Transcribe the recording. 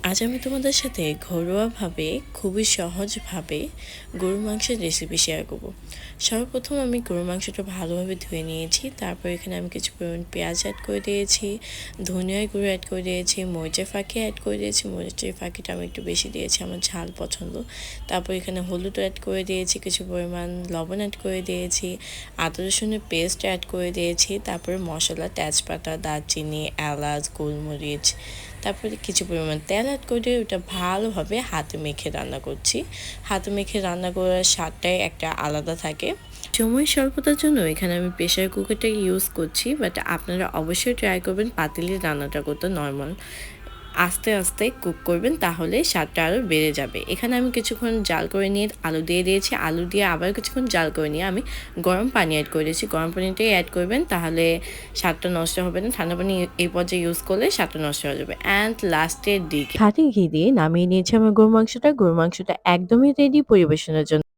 আজ আমি তোমাদের সাথে ঘরোয়াভাবে খুবই সহজভাবে গরুর মাংসের রেসিপি শেয়ার করব। সর্বপ্রথম আমি গরুর মাংসটা ভালোভাবে ধুয়ে নিয়েছি। তারপর এখানে আমি কিছু পরিমাণ পেঁয়াজ অ্যাড করে দিয়েছি, ধনিয়ার গুঁড়ো অ্যাড করে দিয়েছি, মরিচের ফাঁকি অ্যাড করে দিয়েছি। মরিচের ফাঁকিটা আমি একটু বেশি দিয়েছি, আমার ঝাল পছন্দ। তারপর এখানে হলুদ অ্যাড করে দিয়েছি, কিছু পরিমাণ লবণ অ্যাড করে দিয়েছি, আদা রসুনের পেস্ট অ্যাড করে দিয়েছি। তারপরে মশলা তেজপাতা, দারচিনি, এলাচ, গোলমরিচ, তারপরে কিছু পরিমাণ তেল অ্যাড করে ওটা ভালোভাবে হাতে মেখে রান্না করছি। হাতে মেখে রান্না করার স্বাদটাই একটা আলাদা থাকে। সময় স্বল্পতার জন্য এখানে আমি প্রেশার কুকারটা ইউজ করছি, বাট আপনারা অবশ্যই ট্রাই করবেন পাতিলের রান্নাটা করতে। নর্মাল আস্তে আস্তে কুক করবেন, তাহলে স্বাদটা আরও বেড়ে যাবে। এখানে আমি কিছুক্ষণ জাল করে নিয়ে আলু দিয়ে দিয়েছি। আলু দিয়ে আবার কিছুক্ষণ জাল করে নিয়ে আমি গরম পানি অ্যাড করে দিয়েছি। গরম পানিটাই অ্যাড করবেন, তাহলে স্বাদটা নষ্ট হবে না। ঠান্ডা পানি এই পর্যায়ে ইউজ করলে স্বাদটা নষ্ট হয়ে যাবে। অ্যান্ড লাস্টের দিকে খাঁটি ঘি দিয়ে নামিয়ে নিয়েছি আমার গরু মাংসটা। গরু মাংসটা একদমই রেডি পরিবেশনের জন্য।